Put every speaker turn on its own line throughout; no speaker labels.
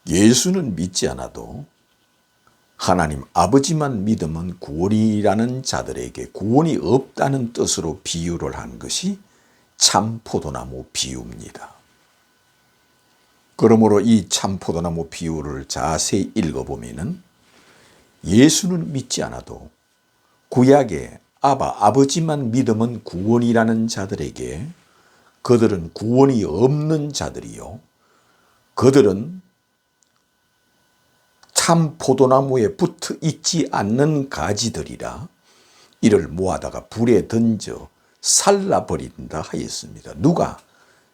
예수는 믿지 않아도 하나님 아버지만 믿으면 구원이라는 자들에게 구원이 없다는 뜻으로 비유를 한 것이 참 포도나무 비유입니다. 그러므로 이 참 포도나무 비유를 자세히 읽어보면 예수는 믿지 않아도 구약의 아버지만 믿으면 구원이라는 자들에게 그들은 구원이 없는 자들이요, 그들은 참 포도나무에 붙어 있지 않는 가지들이라 이를 모아다가 불에 던져 살라버린다 하였습니다. 누가?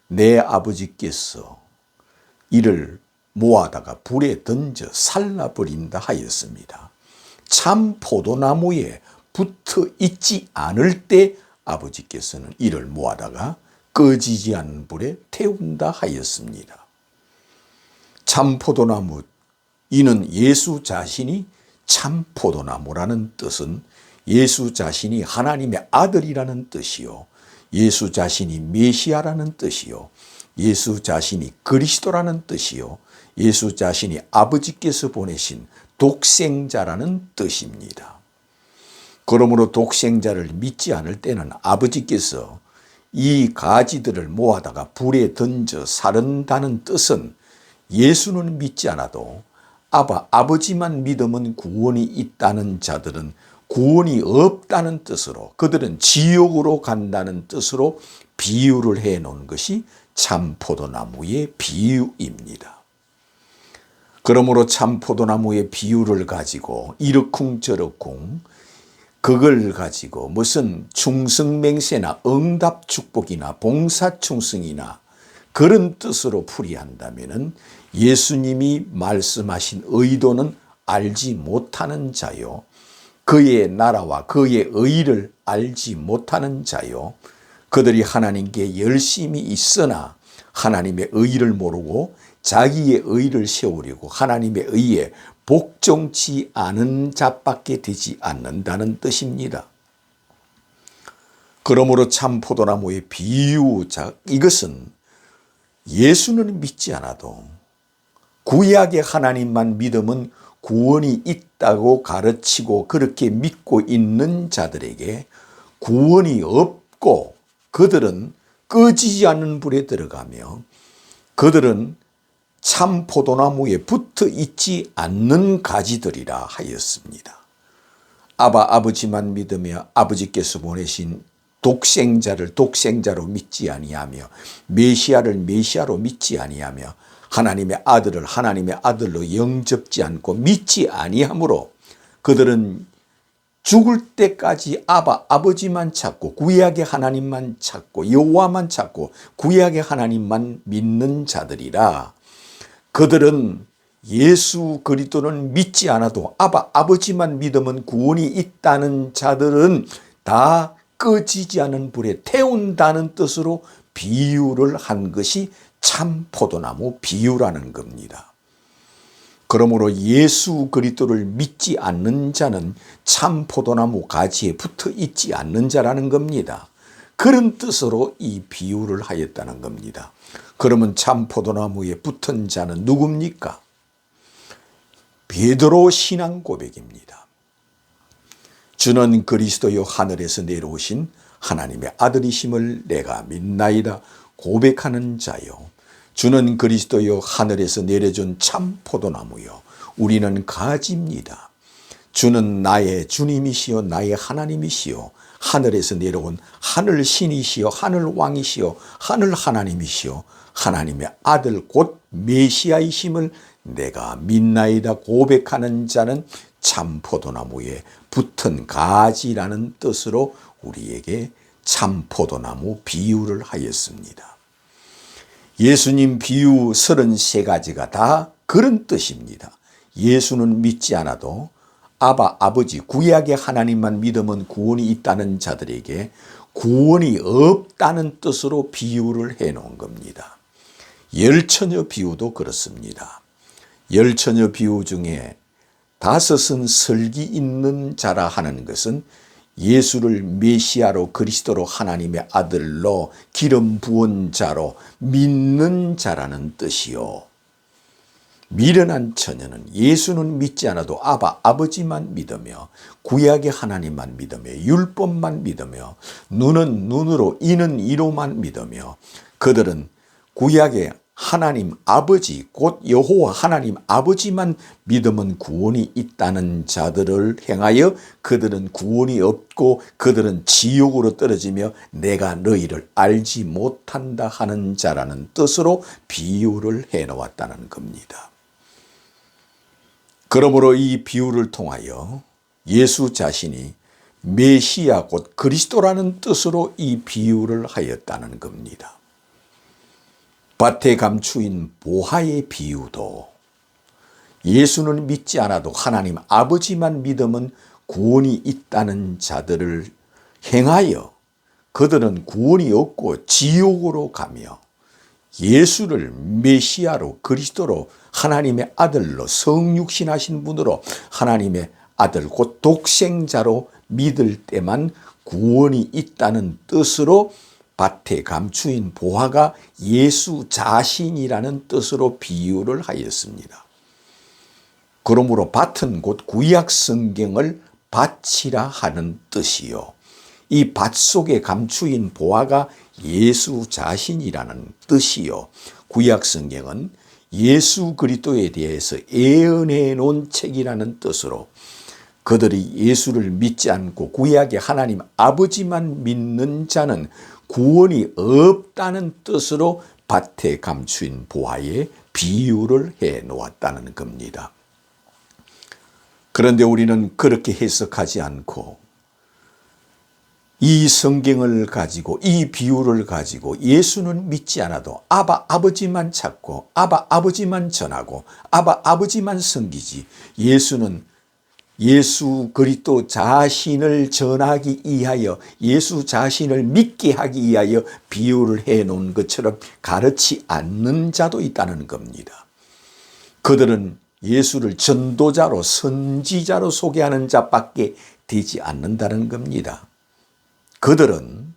내 아버지께서 이를 모아다가 불에 던져 살라버린다 하였습니다. 참 포도나무에 붙어 있지 않을 때 아버지께서는 이를 모아다가 꺼지지 않는 불에 태운다 하였습니다. 참 포도나무, 이는 예수 자신이 참 포도나무라는 뜻은 예수 자신이 하나님의 아들이라는 뜻이요, 예수 자신이 메시아라는 뜻이요, 예수 자신이 그리스도라는 뜻이요, 예수 자신이 아버지께서 보내신 독생자라는 뜻입니다. 그러므로 독생자를 믿지 않을 때는 아버지께서 이 가지들을 모아다가 불에 던져 사른다는 뜻은 예수는 믿지 않아도 아버지만 믿으면 구원이 있다는 자들은 구원이 없다는 뜻으로, 그들은 지옥으로 간다는 뜻으로 비유를 해 놓은 것이 참 포도나무의 비유입니다. 그러므로 참 포도나무의 비유를 가지고 이러쿵저러쿵 그걸 가지고 무슨 충성맹세나 응답축복이나 봉사충성이나 그런 뜻으로 풀이한다면 예수님이 말씀하신 의도는 알지 못하는 자요, 그의 나라와 그의 의를 알지 못하는 자요, 그들이 하나님께 열심히 있으나 하나님의 의를 모르고 자기의 의를 세우려고 하나님의 의에 복종치 않은 자밖에 되지 않는다는 뜻입니다. 그러므로 참 포도나무의 비유자, 이것은 예수는 믿지 않아도 구약의 하나님만 믿으면 구원이 있다고 가르치고 그렇게 믿고 있는 자들에게 구원이 없고 그들은 꺼지지 않는 불에 들어가며 그들은 참 포도나무에 붙어 있지 않는 가지들이라 하였습니다. 아버지만 믿으며 아버지께서 보내신 독생자를 독생자로 믿지 아니하며 메시아를 메시아로 믿지 아니하며 하나님의 아들을 하나님의 아들로 영접지 않고 믿지 아니하므로 그들은 죽을 때까지 아버지만 찾고 구약의 하나님만 찾고 여호와만 찾고 구약의 하나님만 믿는 자들이라 그들은 예수 그리스도는 믿지 않아도 아버지만 믿으면 구원이 있다는 자들은 다 꺼지지 않은 불에 태운다는 뜻으로 비유를 한 것이 참 포도나무 비유라는 겁니다. 그러므로 예수 그리스도를 믿지 않는 자는 참 포도나무 가지에 붙어 있지 않는 자라는 겁니다. 그런 뜻으로 이 비유를 하였다는 겁니다. 그러면 참 포도나무에 붙은 자는 누굽니까? 베드로 신앙 고백입니다. 주는 그리스도요 하늘에서 내려오신 하나님의 아들이심을 내가 믿나이다 고백하는 자요. 주는 그리스도요 하늘에서 내려준 참 포도나무요. 우리는 가지입니다. 주는 나의 주님이시요 나의 하나님이시요 하늘에서 내려온 하늘 신이시요 하늘 왕이시요 하늘 하나님이시요 하나님의 아들 곧 메시아이심을 내가 믿나이다 고백하는 자는 참 포도나무에 붙은 가지라는 뜻으로 우리에게 참 포도나무 비유를 하였습니다. 예수님 비유 33가지가 다 그런 뜻입니다. 예수는 믿지 않아도 아버지 구약의 하나님만 믿으면 구원이 있다는 자들에게 구원이 없다는 뜻으로 비유를 해놓은 겁니다. 열처녀 비유도 그렇습니다. 열처녀 비유 중에 5은 설기 있는 자라 하는 것은 예수를 메시아로 그리스도로 하나님의 아들로 기름 부은 자로 믿는 자라는 뜻이요. 미련한 처녀는 예수는 믿지 않아도 아버지만 믿으며 구약의 하나님만 믿으며 율법만 믿으며 눈은 눈으로 이는 이로만 믿으며 그들은 구약의 하나님 아버지 곧 여호와 하나님 아버지만 믿으면 구원이 있다는 자들을 행하여 그들은 구원이 없고 그들은 지옥으로 떨어지며 내가 너희를 알지 못한다 하는 자라는 뜻으로 비유를 해놓았다는 겁니다. 그러므로 이 비유를 통하여 예수 자신이 메시아 곧 그리스도라는 뜻으로 이 비유를 하였다는 겁니다. 밭에 감추인 보화의 비유도 예수는 믿지 않아도 하나님 아버지만 믿으면 구원이 있다는 자들을 행하여 그들은 구원이 없고 지옥으로 가며 예수를 메시아로 그리스도로 하나님의 아들로 성육신하신 분으로 하나님의 아들 곧 독생자로 믿을 때만 구원이 있다는 뜻으로 밭에 감추인 보화가 예수 자신이라는 뜻으로 비유를 하였습니다. 그러므로 밭은 곧 구약 성경을 밭이라 하는 뜻이요. 이 밭 속에 감추인 보화가 예수 자신이라는 뜻이요. 구약 성경은 예수 그리스도에 대해서 예언해 놓은 책이라는 뜻으로 그들이 예수를 믿지 않고 구약의 하나님 아버지만 믿는 자는 구원이 없다는 뜻으로 밭에 감추인 보화에 비유를 해 놓았다는 겁니다. 그런데 우리는 그렇게 해석하지 않고 이 성경을 가지고 이 비유를 가지고 예수는 믿지 않아도 아버지만 찾고 아버지만 전하고 아버지만 섬기지 예수는 예수 그리스도 자신을 전하기 위하여 예수 자신을 믿게 하기 위하여 비유를 해놓은 것처럼 가르치 않는 자도 있다는 겁니다. 그들은 예수를 전도자로 선지자로 소개하는 자밖에 되지 않는다는 겁니다. 그들은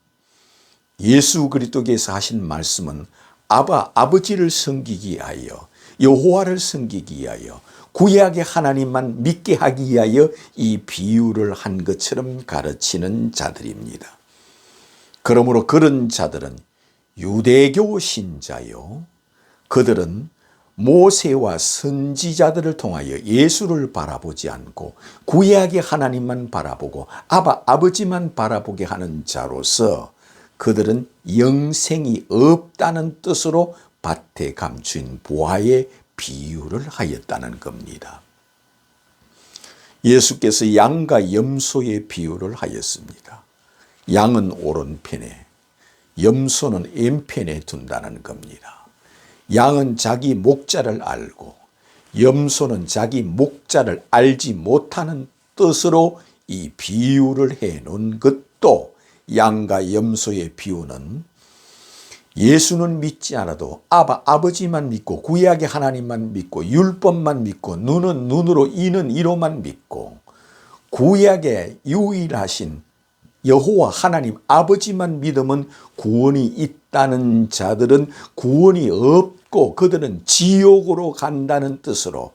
예수 그리스도께서 하신 말씀은 아버지를 섬기기 위하여 여호와를 섬기기 위하여 구약의 하나님만 믿게 하기 위하여 이 비유를 한 것처럼 가르치는 자들입니다. 그러므로 그런 자들은 유대교 신자요. 그들은 모세와 선지자들을 통하여 예수를 바라보지 않고 구약의 하나님만 바라보고 아버지만 바라보게 하는 자로서 그들은 영생이 없다는 뜻으로 밭에 감춘 보화의 비유를 하였다는 겁니다. 예수께서 양과 염소의 비유를 하였습니다. 양은 오른편에 염소는 왼편에 둔다는 겁니다. 양은 자기 목자를 알고 염소는 자기 목자를 알지 못하는 뜻으로 이 비유를 해놓은 것도 양과 염소의 비유는 예수는 믿지 않아도 아버지만 믿고 구약의 하나님만 믿고 율법만 믿고 눈은 눈으로 이는 이로만 믿고 구약의 유일하신 여호와 하나님 아버지만 믿으면 구원이 있다는 자들은 구원이 없고 그들은 지옥으로 간다는 뜻으로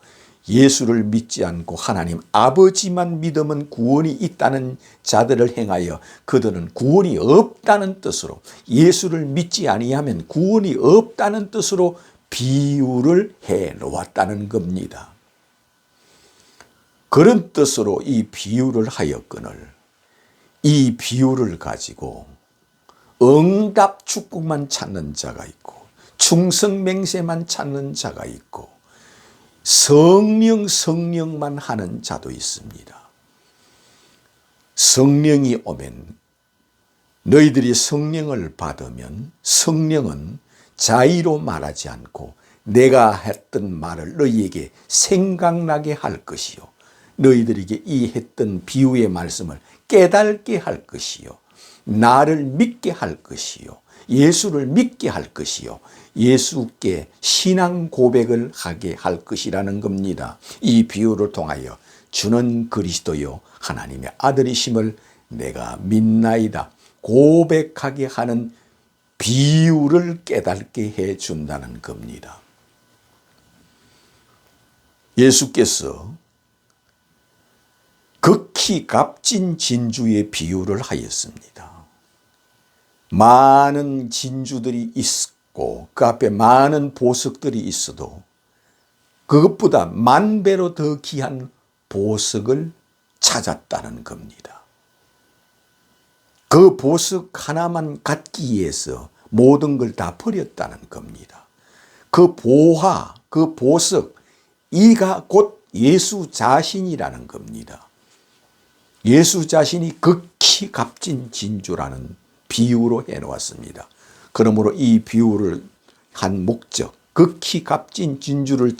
예수를 믿지 않고 하나님 아버지만 믿으면 구원이 있다는 자들을 행하여 그들은 구원이 없다는 뜻으로 예수를 믿지 아니하면 구원이 없다는 뜻으로 비유를 해 놓았다는 겁니다. 그런 뜻으로 이 비유를 하였거늘 이 비유를 가지고 응답 축복만 찾는 자가 있고 충성맹세만 찾는 자가 있고 성령만 하는 자도 있습니다. 성령이 오면 너희들이 성령을 받으면 성령은 자의로 말하지 않고 내가 했던 말을 너희에게 생각나게 할 것이요 너희들에게 이 했던 비유의 말씀을 깨닫게 할 것이요 나를 믿게 할 것이요 예수를 믿게 할 것이요 예수께 신앙 고백을 하게 할 것이라는 겁니다. 이 비유를 통하여 주는 그리스도요 하나님의 아들이심을 내가 믿나이다 고백하게 하는 비유를 깨닫게 해 준다는 겁니다. 예수께서 극히 값진 진주의 비유를 하였습니다. 많은 진주들이 있고 그 앞에 많은 보석들이 있어도 그것보다 10,000배로 더 귀한 보석을 찾았다는 겁니다. 그 보석 하나만 갖기 위해서 모든 걸 다 버렸다는 겁니다. 그 보화, 그 보석, 이가 곧 예수 자신이라는 겁니다. 예수 자신이 극히 값진 진주라는 비유로 해놓았습니다. 그러므로 이 비유를 한 목적, 극히 값진 진주를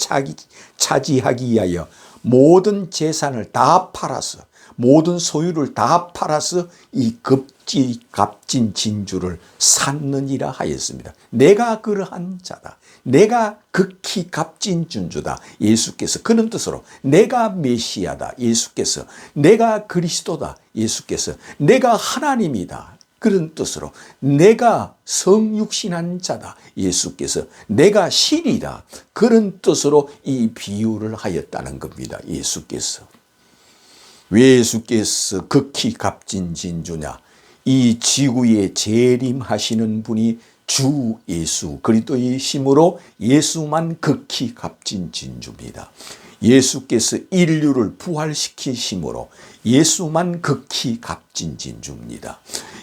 차지하기 위하여 모든 재산을 다 팔아서, 모든 소유를 다 팔아서 이 값진 진주를 샀느니라 하였습니다. 내가 그러한 자다. 내가 극히 값진 진주다. 예수께서 그런 뜻으로 내가 메시아다. 예수께서 내가 그리스도다. 예수께서 내가 하나님이다. 그런 뜻으로 내가 성육신한 자다. 예수께서 내가 신이다. 그런 뜻으로 이 비유를 하였다는 겁니다. 예수께서. 왜 예수께서 극히 값진 진주냐? 이 지구에 재림하시는 분이 주 예수 그리스도의 힘으로 예수만 극히 값진 진주입니다. 예수께서 인류를 부활시키심으로 예수만 극히 값진 진주입니다.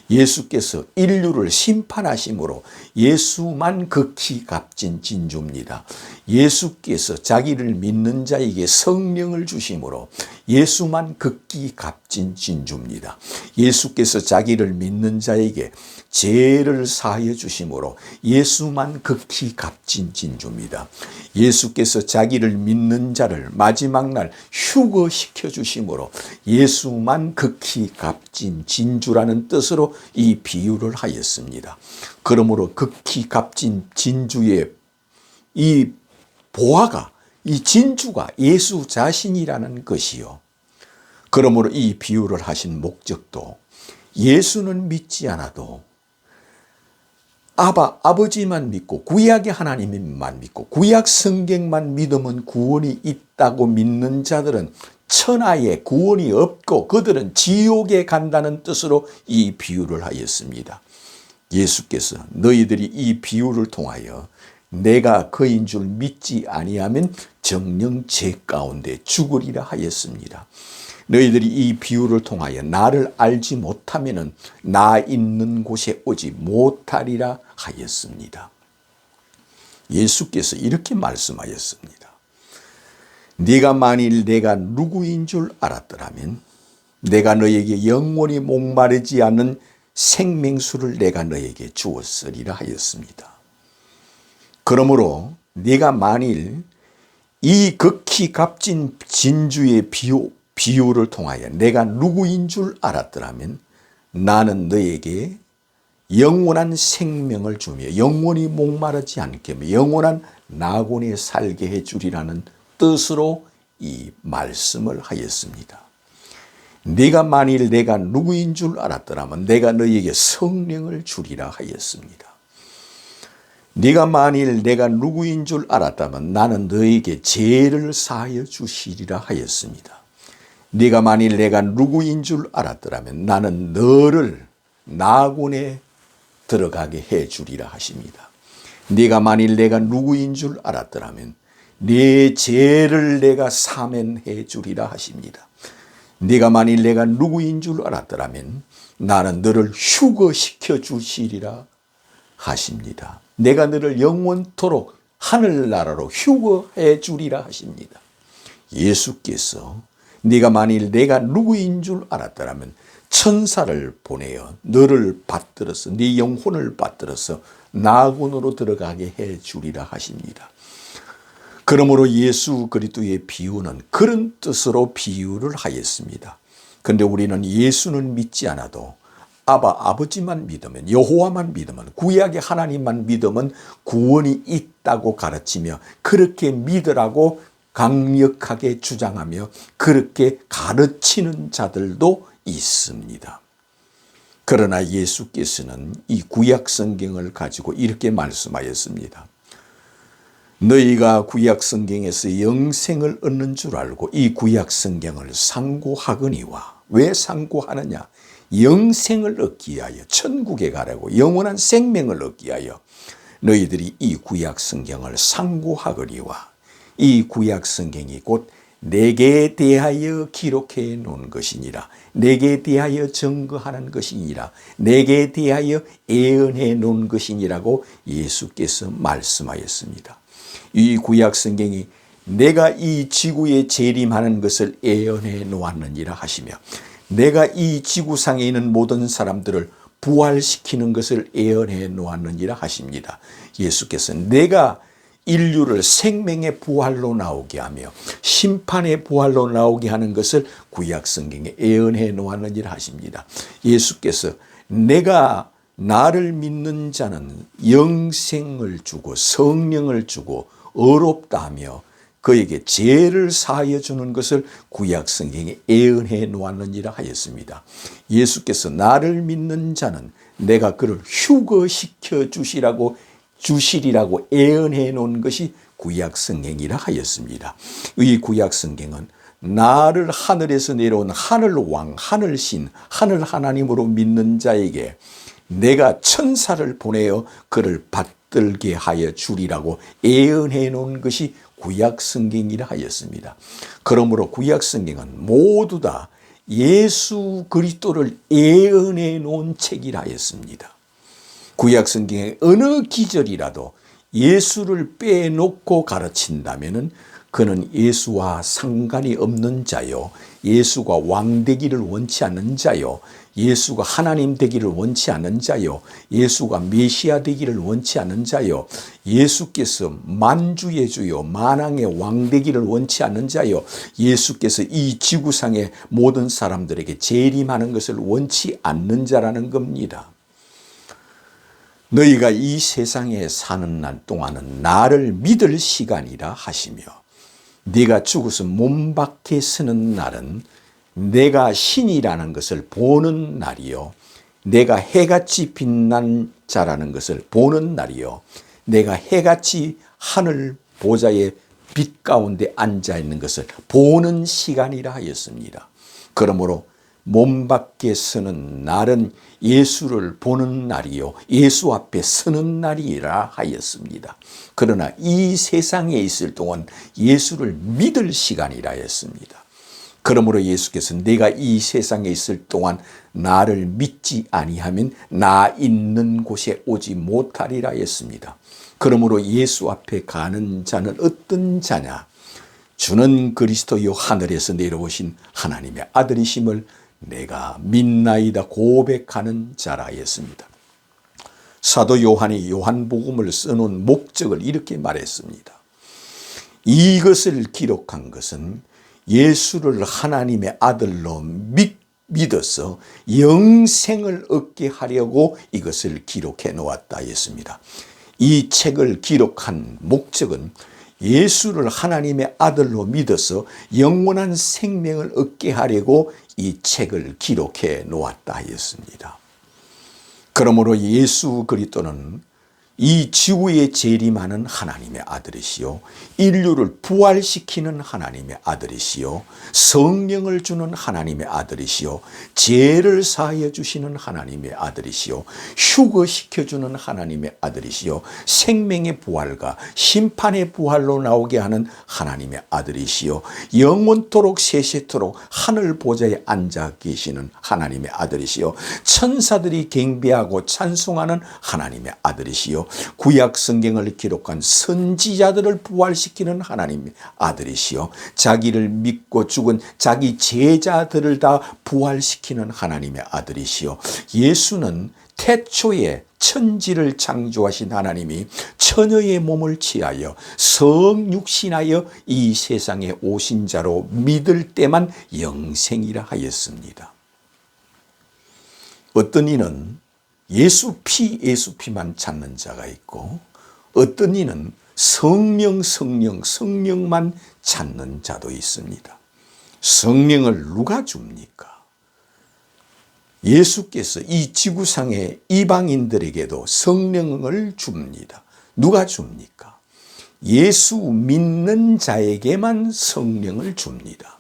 예수께서 인류를 심판하심으로 예수만 극히 값진 진주입니다. 예수께서 자기를 믿는 자에게 성령을 주심으로 예수만 극히 값진 진주입니다. 예수께서 자기를 믿는 자에게 죄를 사하여 주심으로 예수만 극히 값진 진주입니다. 예수께서 자기를 믿는 자를 마지막 날 휴거시켜 주심으로 예수만 극히 값진 진주라는 뜻으로 이 비유를 하였습니다. 그러므로 극히 값진 진주의 이 보화가, 이 진주가 예수 자신이라는 것이요. 그러므로 이 비유를 하신 목적도 예수는 믿지 않아도 아버지만 믿고 구약의 하나님만 믿고 구약 성경만 믿으면 구원이 있다고 믿는 자들은 천하에 구원이 없고 그들은 지옥에 간다는 뜻으로 이 비유를 하였습니다. 예수께서 너희들이 이 비유를 통하여 내가 그인 줄 믿지 아니하면 정녕 죄 가운데 죽으리라 하였습니다. 너희들이 이 비유를 통하여 나를 알지 못하면 나 있는 곳에 오지 못하리라 하였습니다. 예수께서 이렇게 말씀하였습니다. 네가 만일 내가 누구인 줄 알았더라면 내가 너에게 영원히 목마르지 않는 생명수를 내가 너에게 주었으리라 하였습니다. 그러므로 네가 만일 이 극히 값진 진주의 비유를 통하여 내가 누구인 줄 알았더라면 나는 너에게 영원한 생명을 주며 영원히 목마르지 않게 하며 영원한 낙원에 살게 해주리라는 뜻으로 이 말씀을 하였습니다. 네가 만일 내가 누구인 줄 알았더라면 내가 너에게 성령을 주리라 하였습니다. 네가 만일 내가 누구인 줄 알았다면 나는 너에게 죄를 사하여 주시리라 하였습니다. 네가 만일 내가 누구인 줄 알았더라면 나는 너를 낙원에 들어가게 해 주리라 하십니다. 네가 만일 내가 누구인 줄 알았더라면 네 죄를 내가 사면해 주리라 하십니다. 네가 만일 내가 누구인 줄 알았더라면 나는 너를 휴거시켜 주시리라 하십니다. 내가 너를 영원토록 하늘나라로 휴거해 주리라 하십니다. 예수께서 네가 만일 내가 누구인 줄 알았더라면 천사를 보내어 너를 받들어서 네 영혼을 받들어서 낙원으로 들어가게 해 주리라 하십니다. 그러므로 예수 그리스도의 비유는 그런 뜻으로 비유를 하였습니다. 그런데 우리는 예수는 믿지 않아도 아버지만 믿으면 여호와만 믿으면 구약의 하나님만 믿으면 구원이 있다고 가르치며 그렇게 믿으라고 강력하게 주장하며 그렇게 가르치는 자들도 있습니다. 그러나 예수께서는 이 구약 성경을 가지고 이렇게 말씀하였습니다. 너희가 구약 성경에서 영생을 얻는 줄 알고 이 구약 성경을 상고하거니와. 왜 상고하느냐? 영생을 얻기 위하여, 천국에 가려고, 영원한 생명을 얻기 위하여 너희들이 이 구약 성경을 상고하거니와. 이 구약 성경이 곧 내게 대하여 기록해 놓은 것이니라. 내게 대하여 증거하는 것이니라. 내게 대하여 예언해 놓은 것이니라고 예수께서 말씀하였습니다. 이 구약 성경이 내가 이 지구에 재림하는 것을 예언해 놓았느니라 하시며, 내가 이 지구상에 있는 모든 사람들을 부활시키는 것을 예언해 놓았느니라 하십니다. 예수께서 내가 인류를 생명의 부활로 나오게 하며 심판의 부활로 나오게 하는 것을 구약 성경에 예언해 놓았느니라 하십니다. 예수께서 내가 나를 믿는 자는 영생을 주고 성령을 주고 의롭다 하며 그에게 죄를 사하여 주는 것을 구약 성경에 예언해 놓았느니라 하였습니다. 예수께서 나를 믿는 자는 내가 그를 휴거시켜 주시리라고 예언해 놓은 것이 구약 성경이라 하였습니다. 이 구약 성경은 나를 하늘에서 내려온 하늘왕, 하늘신, 하늘 하나님으로 믿는 자에게 내가 천사를 보내어 그를 받들게 하여 주리라고 예언해 놓은 것이 구약 성경이라 하였습니다. 그러므로 구약 성경은 모두 다 예수 그리스도를 예언해 놓은 책이라 하였습니다. 구약 성경의 어느 기절이라도 예수를 빼놓고 가르친다면은 그는 예수와 상관이 없는 자요, 예수가 왕 되기를 원치 않는 자요, 예수가 하나님 되기를 원치 않는 자요, 예수가 메시아 되기를 원치 않는 자요, 예수께서 만주의 주요 만왕의 왕 되기를 원치 않는 자요, 예수께서 이 지구상의 모든 사람들에게 재림하는 것을 원치 않는 자라는 겁니다. 너희가 이 세상에 사는 날 동안은 나를 믿을 시간이라 하시며, 네가 죽어서 몸 밖에 서는 날은 내가 신이라는 것을 보는 날이요, 내가 해같이 빛난 자라는 것을 보는 날이요, 내가 해같이 하늘 보좌의 빛 가운데 앉아 있는 것을 보는 시간이라 하였습니다. 그러므로 몸 밖에 서는 날은 예수를 보는 날이요, 예수 앞에 서는 날이라 하였습니다. 그러나 이 세상에 있을 동안 예수를 믿을 시간이라 했습니다. 그러므로 예수께서 내가 이 세상에 있을 동안 나를 믿지 아니하면 나 있는 곳에 오지 못하리라 했습니다. 그러므로 예수 앞에 가는 자는 어떤 자냐? 주는 그리스도요 하늘에서 내려오신 하나님의 아들이심을 내가 믿나이다 고백하는 자라 했습니다. 사도 요한이 요한복음을 써놓은 목적을 이렇게 말했습니다. 이것을 기록한 것은 예수를 하나님의 아들로 믿어서 영생을 얻게 하려고 이것을 기록해 놓았다 했습니다. 이 책을 기록한 목적은 예수를 하나님의 아들로 믿어서 영원한 생명을 얻게 하려고 이 책을 기록해 놓았다 하였습니다. 그러므로 예수 그리스도는 이 지구에 재림하는 하나님의 아들이시요, 인류를 부활시키는 하나님의 아들이시요, 성령을 주는 하나님의 아들이시요, 죄를 사하여 주시는 하나님의 아들이시요, 휴거시켜주는 하나님의 아들이시요, 생명의 부활과 심판의 부활로 나오게 하는 하나님의 아들이시요, 영원토록 세세토록 하늘 보좌에 앉아 계시는 하나님의 아들이시요, 천사들이 경배하고 찬송하는 하나님의 아들이시요, 구약 성경을 기록한 선지자들을 부활시키는 하나님의 아들이시요, 자기를 믿고 죽은 자기 제자들을 다 부활시키는 하나님의 아들이시요, 예수는 태초에 천지를 창조하신 하나님이 처녀의 몸을 취하여 성육신하여 이 세상에 오신 자로 믿을 때만 영생이라 하였습니다. 어떤 이는 예수 피만 찾는 자가 있고, 어떤 이는 성령만 찾는 자도 있습니다. 성령을 누가 줍니까? 예수께서 이 지구상의 이방인들에게도 성령을 줍니다. 누가 줍니까? 예수 믿는 자에게만 성령을 줍니다.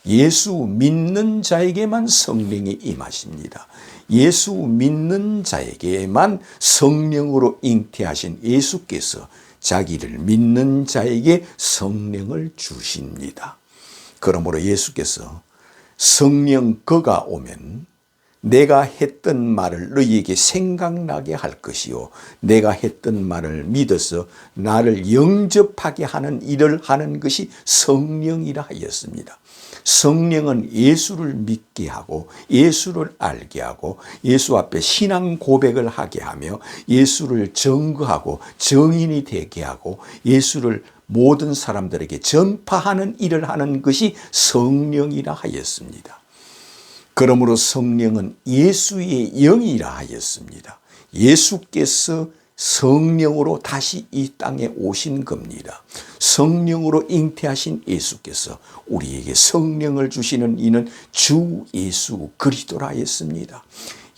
예수 믿는 자에게만 성령이 임하십니다. 예수 믿는 자에게만 성령으로 잉태하신 예수께서 자기를 믿는 자에게 성령을 주십니다. 그러므로 예수께서 성령 그가 오면 내가 했던 말을 너희에게 생각나게 할 것이요 내가 했던 말을 믿어서 나를 영접하게 하는 일을 하는 것이 성령이라 하였습니다. 성령은 예수를 믿게 하고 예수를 알게 하고 예수 앞에 신앙 고백을 하게 하며 예수를 증거하고 증인이 되게 하고 예수를 모든 사람들에게 전파하는 일을 하는 것이 성령이라 하였습니다. 그러므로 성령은 예수의 영이라 하였습니다. 예수께서 성령으로 다시 이 땅에 오신 겁니다. 성령으로 잉태하신 예수께서 우리에게 성령을 주시는 이는 주 예수 그리스도라 하였습니다.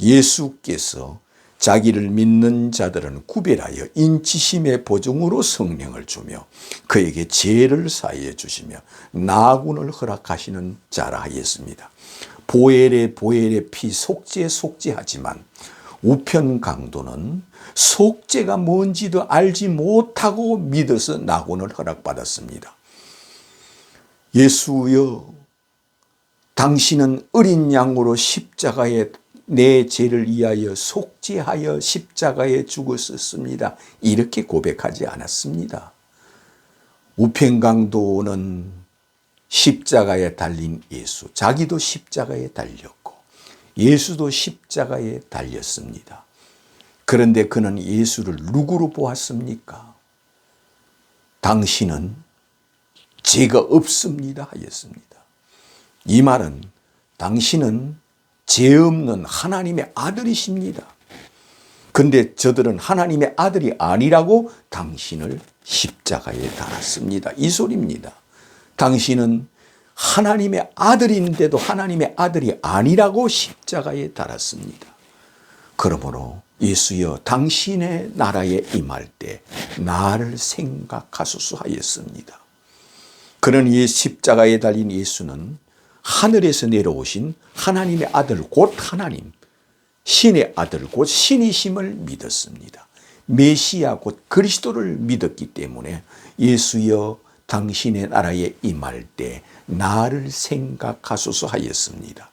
예수께서 자기를 믿는 자들은 구별하여 인치심의 보증으로 성령을 주며 그에게 죄를 사하여 주시며 나군을 허락하시는 자라 하였습니다. 보엘의 피 속죄하지만 우편 강도는 속죄가 뭔지도 알지 못하고 믿어서 낙원을 허락받았습니다. 예수여, 당신은 어린 양으로 십자가에 내 죄를 위하여 속죄하여 십자가에 죽었습니다. 이렇게 고백하지 않았습니다. 우편 강도는 십자가에 달린 예수, 자기도 십자가에 달렸고 예수도 십자가에 달렸습니다. 그런데 그는 예수를 누구로 보았습니까? 당신은 죄가 없습니다 하였습니다. 이 말은 당신은 죄 없는 하나님의 아들이십니다. 그런데 저들은 하나님의 아들이 아니라고 당신을 십자가에 달았습니다. 이 소리입니다. 당신은 하나님의 아들인데도 하나님의 아들이 아니라고 십자가에 달았습니다. 그러므로 예수여, 당신의 나라에 임할 때 나를 생각하소서 하였습니다. 그런 이 십자가에 달린 예수는 하늘에서 내려오신 하나님의 아들 곧 하나님, 신의 아들 곧 신이심을 믿었습니다. 메시아 곧 그리스도를 믿었기 때문에 예수여, 당신의 나라에 임할 때 나를 생각하소서 하였습니다.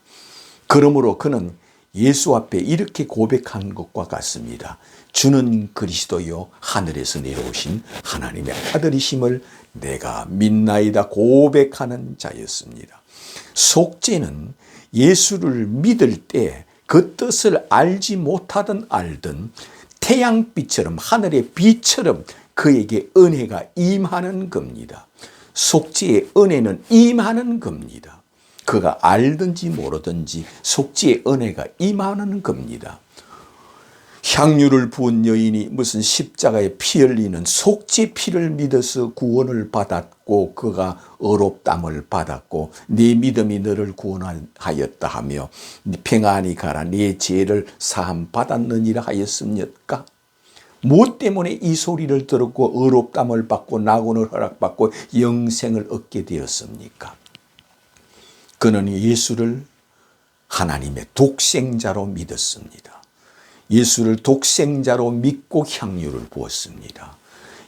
그러므로 그는 예수 앞에 이렇게 고백한 것과 같습니다. 주는 그리스도요 하늘에서 내려오신 하나님의 아들이심을 내가 믿나이다 고백하는 자였습니다. 속죄는 예수를 믿을 때 그 뜻을 알지 못하든 알든 태양빛처럼 하늘의 빛처럼 그에게 은혜가 임하는 겁니다. 속죄의 은혜는 임하는 겁니다. 그가 알든지 모르든지 속죄의 은혜가 임하는 겁니다. 향유를 부은 여인이 무슨 십자가에 피 흘리는 속죄 피를 믿어서 구원을 받았고 그가 의롭담을 받았고 네 믿음이 너를 구원하였다 하며 평안히 가라 네 죄를 사함 받았느니라 하였습니까? 무엇 때문에 이 소리를 들었고 의롭담을 받고 낙원을 허락받고 영생을 얻게 되었습니까? 그는 예수를 하나님의 독생자로 믿었습니다. 예수를 독생자로 믿고 향유를 부었습니다.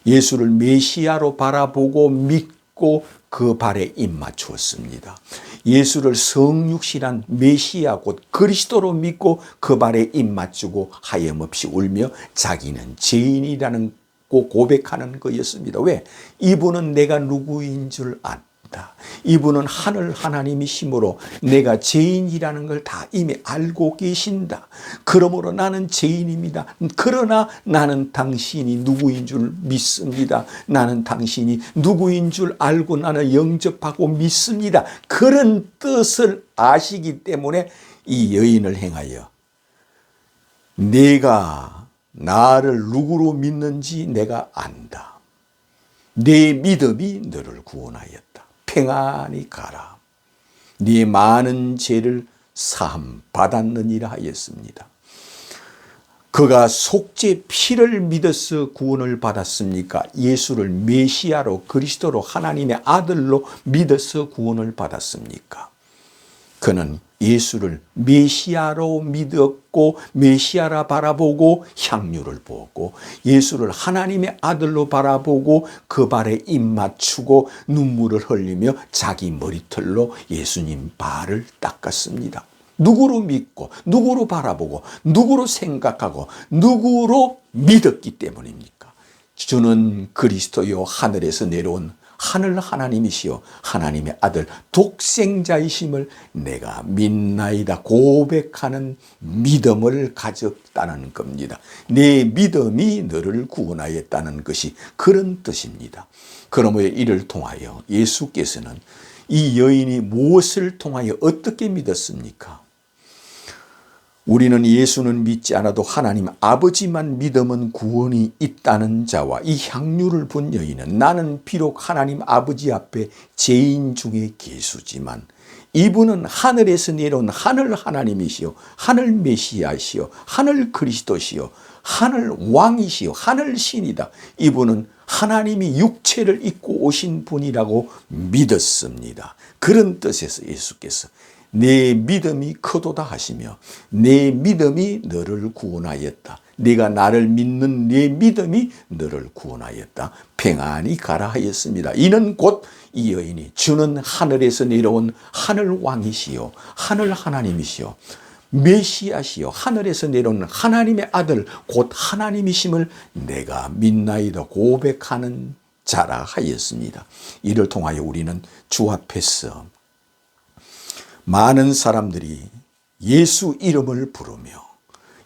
예수를 메시아로 바라보고 믿고 그 발에 입맞추었습니다. 예수를 성육신한 메시아 곧 그리스도로 믿고 그 발에 입맞추고 하염없이 울며 자기는 죄인이라는 고백하는 거였습니다. 왜? 이분은 내가 누구인 줄 안다. 이분은 하늘 하나님이시므로 내가 죄인이라는 걸 다 이미 알고 계신다. 그러므로 나는 죄인입니다. 그러나 나는 당신이 누구인 줄 믿습니다. 나는 당신이 누구인 줄 알고 나는 영접하고 믿습니다. 그런 뜻을 아시기 때문에 이 여인을 행하여 내가 나를 누구로 믿는지 내가 안다. 내 믿음이 너를 구원하였다. 평안히 가라. 네 많은 죄를 사함 받았느니라 하였습니다. 그가 속죄 피를 믿어서 구원을 받았습니까? 예수를 메시아로 그리스도로 하나님의 아들로 믿어서 구원을 받았습니까? 그는 예수를 메시아로 믿었고 메시아라 바라보고 향유를 부었고 예수를 하나님의 아들로 바라보고 그 발에 입 맞추고 눈물을 흘리며 자기 머리털로 예수님 발을 닦았습니다. 누구로 믿고 누구로 바라보고 누구로 생각하고 누구로 믿었기 때문입니까? 주는 그리스도요 하늘에서 내려온 하늘 하나님이시요 하나님의 아들 독생자이심을 내가 믿나이다 고백하는 믿음을 가졌다는 겁니다. 내 믿음이 너를 구원하였다는 것이 그런 뜻입니다. 그러므로 이를 통하여 예수께서는 이 여인이 무엇을 통하여 어떻게 믿었습니까? 우리는 예수는 믿지 않아도 하나님 아버지만 믿으면 구원이 있다는 자와 이 향유를 본 여인은 나는 비록 하나님 아버지 앞에 죄인 중에 괴수지만 이분은 하늘에서 내려온 하늘 하나님이시요 하늘 메시아시요 하늘 그리스도시요 하늘 왕이시요 하늘 신이다. 이분은 하나님이 육체를 입고 오신 분이라고 믿었습니다. 그런 뜻에서 예수께서 내 믿음이 크도다 하시며 내 믿음이 너를 구원하였다. 네가 나를 믿는 내 믿음이 너를 구원하였다. 평안히 가라 하였습니다. 이는 곧 이 여인이 주는 하늘에서 내려온 하늘 왕이시요 하늘 하나님이시요 메시아시요 하늘에서 내려온 하나님의 아들 곧 하나님이심을 내가 믿나이다 고백하는 자라 하였습니다. 이를 통하여 우리는 주 앞에서 많은 사람들이 예수 이름을 부르며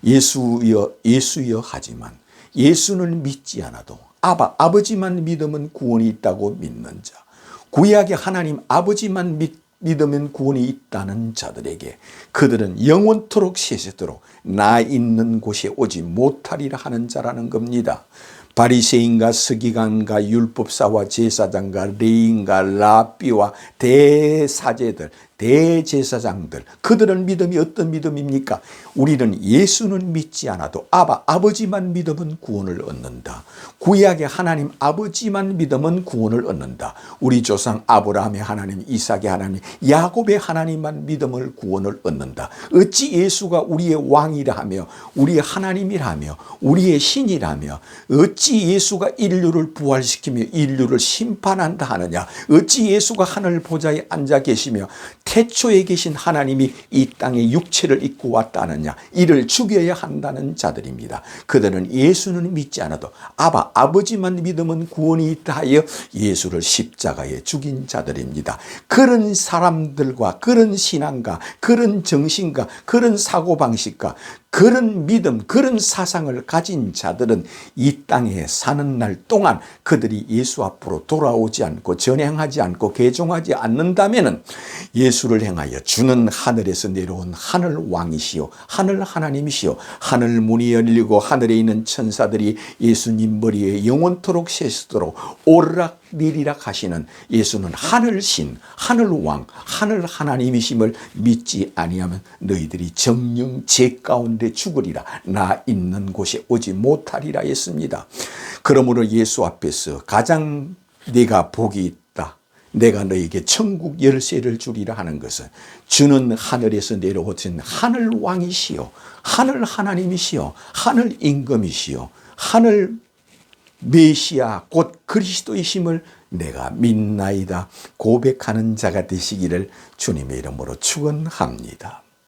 예수여 예수여 하지만 예수를 믿지 않아도 아버지만 믿으면 구원이 있다고 믿는 자, 구약의 하나님 아버지만 믿으면 구원이 있다는 자들에게 그들은 영원토록 세세도록 나 있는 곳에 오지 못하리라 하는 자라는 겁니다. 바리새인과 서기관과 율법사와 제사장과 레인과 랍비와 대사제들 대제사장들 그들은 믿음이 어떤 믿음입니까? 우리는 예수는 믿지 않아도 아버지만 믿으면 구원을 얻는다. 구약의 하나님 아버지만 믿으면 구원을 얻는다. 우리 조상 아브라함의 하나님, 이삭의 하나님, 야곱의 하나님만 믿음을 구원을 얻는다. 어찌 예수가 우리의 왕이라 하며 우리의 하나님이라 하며 우리의 신이라며 어찌 예수가 인류를 부활시키며 인류를 심판한다 하느냐? 어찌 예수가 하늘 보좌에 앉아 계시며 태초에 계신 하나님이 이 땅에 육체를 입고 왔다느냐? 이를 죽여야 한다는 자들입니다. 그들은 예수는 믿지 않아도 아버지만 믿으면 구원이 있다 하여 예수를 십자가에 죽인 자들입니다. 그런 사람들과 그런 신앙과 그런 정신과 그런 사고방식과 그런 믿음, 그런 사상을 가진 자들은 이 땅에 사는 날 동안 그들이 예수 앞으로 돌아오지 않고 전행하지 않고 개종하지 않는다면 예수를 향하여 주는 하늘에서 내려온 하늘 왕이시요 하늘 하나님이시요 하늘 문이 열리고 하늘에 있는 천사들이 예수님 머리에 영원토록 세수도록 오르락 내리락 하시는 예수는 하늘신, 하늘왕, 하늘 하나님이심을 믿지 아니하면 너희들이 정령 죄 가운데 죽으리라. 나 있는 곳에 오지 못하리라 했습니다. 그러므로 예수 앞에서 가장 네가 복이 있다. 내가 너에게 천국 열쇠를 주리라 하는 것은 주는 하늘에서 내려오신 하늘 왕이시요 하늘 하나님이시요 하늘 임금이시요 하늘 메시아 곧 그리스도이심을 내가 믿나이다 고백하는 자가 되시기를 주님의 이름으로 축원합니다.